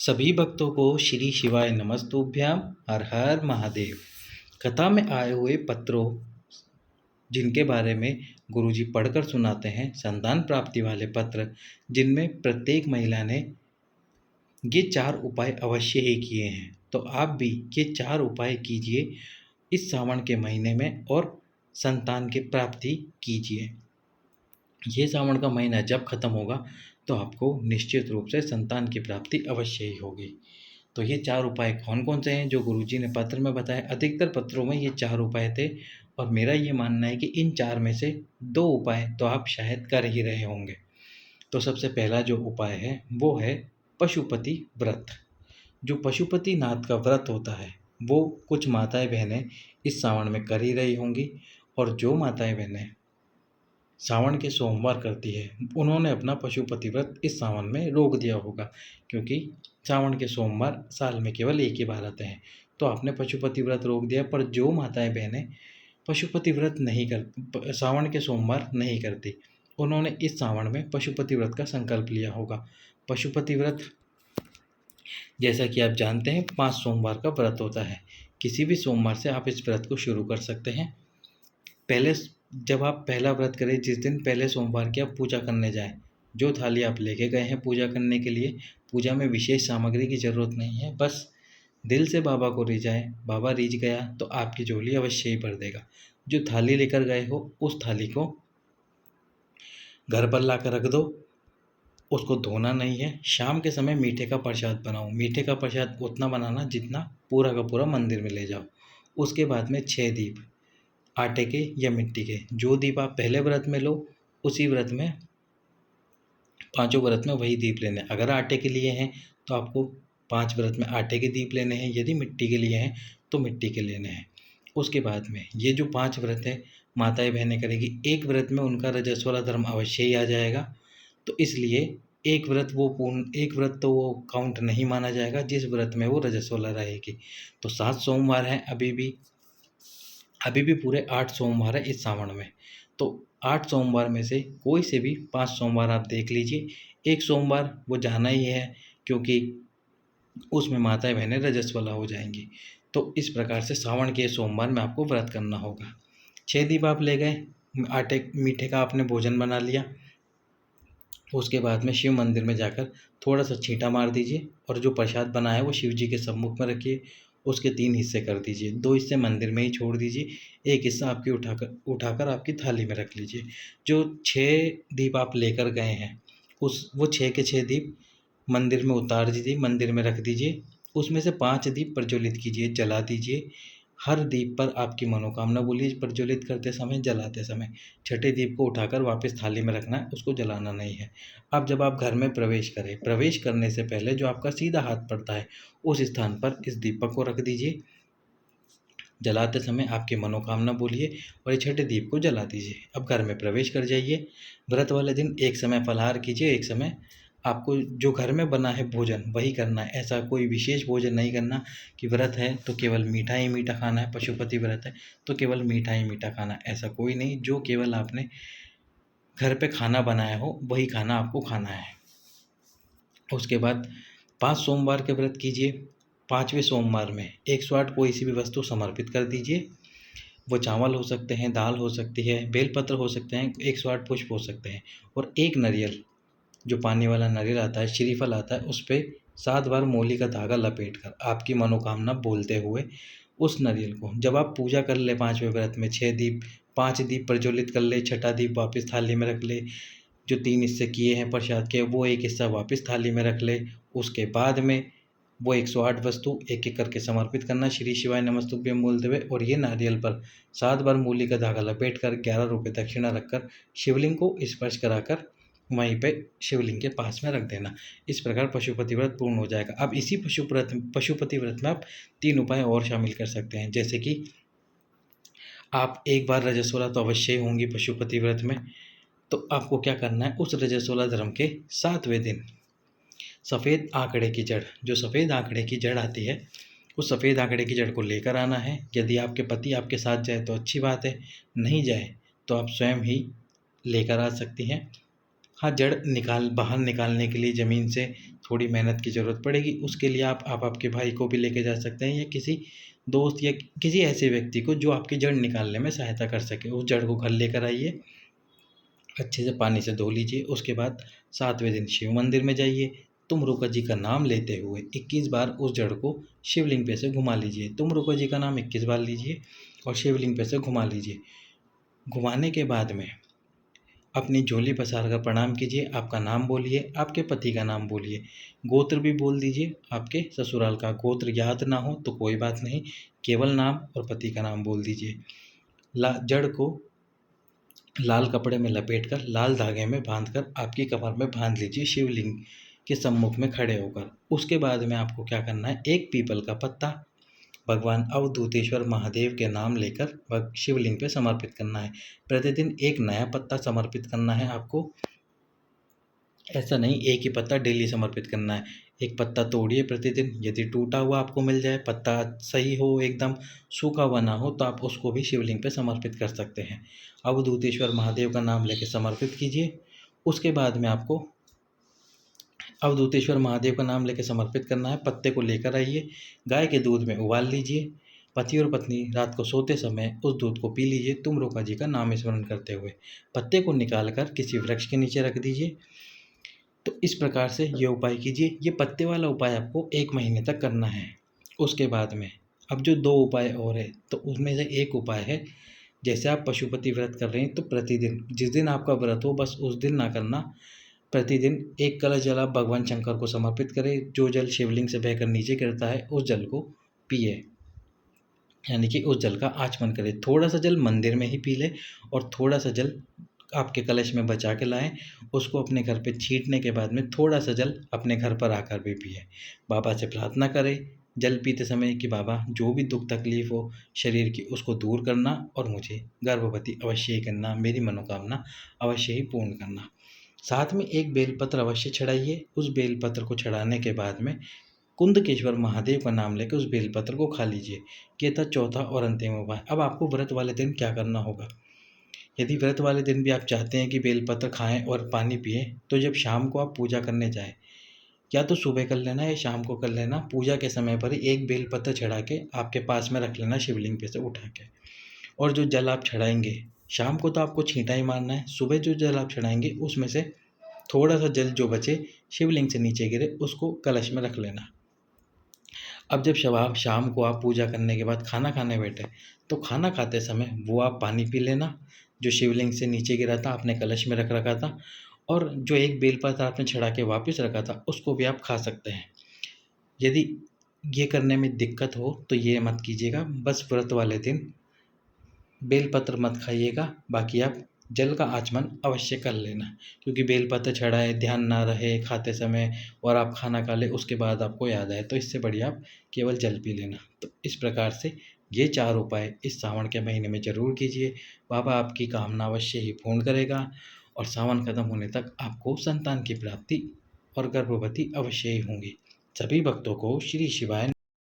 सभी भक्तों को श्री शिवाय नमस्तुभ्याम। हर हर महादेव। कथा में आए हुए पत्रों जिनके बारे में गुरुजी पढ़कर सुनाते हैं, संतान प्राप्ति वाले पत्र, जिनमें प्रत्येक महिला ने ये 4 उपाय अवश्य ही किए हैं। तो आप भी ये 4 उपाय कीजिए इस सावन के महीने में और संतान की प्राप्ति कीजिए। ये सावन का महीना जब खत्म होगा तो आपको निश्चित रूप से संतान की प्राप्ति अवश्य ही होगी। तो ये 4 उपाय कौन कौन से हैं जो गुरुजी ने पत्र में बताए? अधिकतर पत्रों में ये 4 उपाय थे और मेरा ये मानना है कि इन 4 में से 2 उपाय तो आप शायद कर ही रहे होंगे। तो सबसे पहला जो उपाय है वो है पशुपति व्रत। जो पशुपति नाथ का व्रत होता है वो कुछ माताएं बहनें इस सावन में कर ही रही होंगी, और जो माताएं बहनें सावन के सोमवार करती है उन्होंने अपना पशुपति व्रत इस सावन में रोक दिया होगा, क्योंकि सावन के सोमवार साल में केवल एक ही बार आते हैं। तो आपने पशुपति व्रत रोक दिया। पर जो माताएं बहनें पशुपति व्रत नहीं कर सावन के सोमवार नहीं करती, उन्होंने इस सावन में पशुपति व्रत का संकल्प लिया होगा। पशुपति व्रत जैसा कि आप जानते हैं 5 सोमवार का व्रत होता है। किसी भी सोमवार से आप इस व्रत को शुरू कर सकते हैं। पहले जब आप पहला व्रत करें, जिस दिन पहले सोमवार की आप पूजा करने जाएं, जो थाली आप लेके गए हैं पूजा करने के लिए, पूजा में विशेष सामग्री की ज़रूरत नहीं है, बस दिल से बाबा को रिझाएं। बाबा रिझ गया तो आपकी झोली अवश्य ही भर देगा। जो थाली लेकर गए हो उस थाली को घर पर ला कर रख दो, उसको धोना नहीं है। शाम के समय मीठे का प्रसाद बनाओ। मीठे का प्रसाद उतना बनाना जितना पूरा का पूरा मंदिर में ले जाओ। उसके बाद में 6 दीप आटे के या मिट्टी के, जो दीप आप पहले व्रत में लो उसी व्रत में, पांचों व्रत में वही दीप लेने हैं। अगर आटे के लिए हैं तो आपको 5 व्रत में आटे के दीप लेने हैं, यदि मिट्टी के लिए हैं तो मिट्टी के लेने हैं। उसके बाद में ये जो 5 व्रत है माताएं बहनें करेगी, एक व्रत में उनका रजस्वला धर्म अवश्य ही आ जाएगा। तो इसलिए एक व्रत तो वो काउंट नहीं माना जाएगा जिस व्रत में वो रजस्वला रहेगी। तो 7 सोमवार हैं, अभी भी पूरे 8 सोमवार है इस सावन में। तो 8 सोमवार में से कोई से भी 5 सोमवार आप देख लीजिए। एक सोमवार वो जाना ही है, क्योंकि उसमें माताएं बहनें रजस्वला हो जाएंगी। तो इस प्रकार से सावन के सोमवार में आपको व्रत करना होगा। 6 दीप आप ले गए, मीठे का आपने भोजन बना लिया। उसके बाद में शिव मंदिर में जाकर थोड़ा सा छींटा मार दीजिए और जो प्रसाद बना है वो शिव जी के सम्मुख में रखिए। उसके 3 हिस्से कर दीजिए, 2 हिस्से मंदिर में ही छोड़ दीजिए, एक हिस्सा आपकी उठाकर आपकी थाली में रख लीजिए। जो 6 दीप आप लेकर गए हैं वो 6 के 6 दीप मंदिर में उतार दीजिए, मंदिर में रख दीजिए। उसमें से 5 दीप प्रज्वलित कीजिए, जला दीजिए। हर दीप पर आपकी मनोकामना बोलिए प्रज्वलित करते समय, जलाते समय। छठे दीप को उठाकर वापस थाली में रखना है, उसको जलाना नहीं है। अब जब आप घर में प्रवेश करें, प्रवेश करने से पहले जो आपका सीधा हाथ पड़ता है उस स्थान पर इस दीपक को रख दीजिए। जलाते समय आपकी मनोकामना बोलिए और ये छठे दीप को जला दीजिए। अब घर में प्रवेश कर जाइए। व्रत वाले दिन एक समय फलाहार कीजिए, एक समय आपको जो घर में बना है भोजन वही करना है। ऐसा कोई विशेष भोजन नहीं करना कि व्रत है तो केवल मीठा ही मीठा खाना है, पशुपति व्रत है तो केवल मीठा ही मीठा खाना है, ऐसा कोई नहीं। जो केवल आपने घर पे खाना बनाया हो वही खाना आपको खाना है। उसके बाद 5 सोमवार के व्रत कीजिए। 5वें सोमवार में 108 कोई सी भी वस्तु समर्पित कर दीजिए। वो चावल हो सकते हैं, दाल हो सकती है, बेलपत्र हो सकते हैं, 108 पुष्प हो सकते हैं, और एक नारियल, जो पानी वाला नारियल आता है, श्रीफल आता है, उस पे 7 बार मोली का धागा लपेट कर आपकी मनोकामना बोलते हुए उस नारियल को, जब आप पूजा कर ले 5वें व्रत में 5 दीप प्रज्वलित कर ले, छठा दीप वापस थाली में रख ले, जो 3 हिस्से किए हैं प्रसाद के वो एक हिस्सा वापस थाली में रख ले। उसके बाद में वो 108 वस्तु एक एक करके समर्पित करना श्री शिवाय नमस्तुभ्यम बोलते हुए, और ये नारियल पर 7 बार मूली का धागा लपेट कर 11 रुपये दक्षिणा रखकर शिवलिंग को स्पर्श कराकर वहीं पे शिवलिंग के पास में रख देना। इस प्रकार पशुपति व्रत पूर्ण हो जाएगा। अब इसी पशुपति व्रत में आप 3 उपाय और शामिल कर सकते हैं, जैसे कि आप एक बार रजस्वला तो अवश्य ही होंगी पशुपति व्रत में। तो आपको क्या करना है, उस रजस्वला धर्म के 7वें दिन सफ़ेद आंकड़े की जड़, जो सफ़ेद आंकड़े की जड़ आती है, उस सफ़ेद आंकड़े की जड़ को लेकर आना है। यदि आपके पति आपके साथ जाए तो अच्छी बात है, नहीं जाए तो आप स्वयं ही लेकर आ सकती हैं। हाँ, जड़ बाहर निकालने के लिए ज़मीन से थोड़ी मेहनत की ज़रूरत पड़ेगी। उसके लिए आप आपके भाई को भी लेके जा सकते हैं या किसी दोस्त या किसी ऐसे व्यक्ति को जो आपकी जड़ निकालने में सहायता कर सके। उस जड़ को घर लेकर आइए, अच्छे से पानी से धो लीजिए। उसके बाद 7वें दिन शिव मंदिर में जाइए। तुमरुका जी का नाम लेते हुए 21 बार उस जड़ को शिवलिंग पे से घुमा लीजिए। तुमरुका जी का नाम 21 बार लीजिए और शिवलिंग पे से घुमा लीजिए। घुमाने के बाद में अपनी झोली पसार कर प्रणाम कीजिए, आपका नाम बोलिए, आपके पति का नाम बोलिए, गोत्र भी बोल दीजिए। आपके ससुराल का गोत्र याद ना हो तो कोई बात नहीं, केवल नाम और पति का नाम बोल दीजिए। जड़ को लाल कपड़े में लपेटकर लाल धागे में बांधकर आपकी कमर में बांध लीजिए शिवलिंग के सम्मुख में खड़े होकर। उसके बाद में आपको क्या करना है, एक पीपल का पत्ता भगवान अवधूतेश्वर महादेव के नाम लेकर शिवलिंग पे समर्पित करना है। प्रतिदिन एक नया पत्ता समर्पित करना है आपको। ऐसा नहीं एक ही पत्ता डेली समर्पित करना है। एक पत्ता तोड़िए प्रतिदिन, यदि टूटा हुआ आपको मिल जाए, पत्ता सही हो, एकदम सूखा हुआ ना हो, तो आप उसको भी शिवलिंग पे समर्पित कर सकते हैं। अवधूतेश्वर महादेव का नाम लेके समर्पित कीजिए। उसके बाद में आपको अवधूतेश्वर महादेव का नाम लेकर समर्पित करना है। पत्ते को लेकर आइए, गाय के दूध में उबाल लीजिए। पति और पत्नी रात को सोते समय उस दूध को पी लीजिए, तुमरुका जी का नाम स्मरण करते हुए। पत्ते को निकाल कर किसी वृक्ष के नीचे रख दीजिए। तो इस प्रकार से ये उपाय कीजिए। ये पत्ते वाला उपाय आपको 1 महीने तक करना है। उसके बाद में अब जो 2 उपाय और है, तो उसमें से एक उपाय है, जैसे आप पशुपति व्रत कर रहे हैं तो प्रतिदिन जिस दिन आपका व्रत हो बस उस दिन ना करना, प्रतिदिन 1 कलश जल आप भगवान शंकर को समर्पित करें। जो जल शिवलिंग से बहकर नीचे गिरता है उस जल को पिए, यानी कि उस जल का आचमन करें। थोड़ा सा जल मंदिर में ही पी लें और थोड़ा सा जल आपके कलश में बचा के लाएं। उसको अपने घर पे छींटने के बाद में थोड़ा सा जल अपने घर पर आकर भी पिए। बाबा से प्रार्थना करें जल पीते समय कि बाबा जो भी दुख तकलीफ हो शरीर की उसको दूर करना और मुझे गर्भवती अवश्य ही करना, मेरी मनोकामना अवश्य ही पूर्ण करना। साथ में एक बेलपत्र अवश्य चढ़ाइए। उस बेलपत्र को चढ़ाने के बाद में कुंदकेश्वर महादेव का नाम लेकर उस बेलपत्र को खा लीजिए। ये था चौथा और अंतिम उपाय। अब आपको व्रत वाले दिन क्या करना होगा। यदि व्रत वाले दिन भी आप चाहते हैं कि बेलपत्र खाएं और पानी पिएं, तो जब शाम को आप पूजा करने जाएं, या तो सुबह कर लेना या शाम को कर लेना। पूजा के समय पर ही एक बेलपत्र चढ़ा के आपके पास में रख लेना शिवलिंग पे से उठा के। और जो जल आप चढ़ाएंगे शाम को तो आपको छींटा ही मारना है। सुबह जो जल आप चढ़ाएंगे उसमें से थोड़ा सा जल जो बचे शिवलिंग से नीचे गिरे उसको कलश में रख लेना। अब जब शाम को आप पूजा करने के बाद खाना खाने बैठे, तो खाना खाते समय वो आप पानी पी लेना जो शिवलिंग से नीचे गिरा था, आपने कलश में रख रखा था। और जो एक बेलपत्र आपने चढ़ा के वापस रखा था उसको भी आप खा सकते हैं। यदि ये करने में दिक्कत हो तो ये मत कीजिएगा। बस व्रत वाले दिन बेलपत्र मत खाइएगा, बाकी आप जल का आचमन अवश्य कर लेना। क्योंकि बेलपत्र चढ़ाए, ध्यान ना रहे खाते समय और आप खाना खा लें उसके बाद आपको याद आए, तो इससे बढ़िया आप केवल जल पी लेना। तो इस प्रकार से ये 4 उपाय इस सावन के महीने में ज़रूर कीजिए। बाबा आपकी कामना अवश्य ही पूर्ण करेगा और सावन खत्म होने तक आपको संतान की प्राप्ति और गर्भवती अवश्य ही होंगी। सभी भक्तों को श्री शिवाय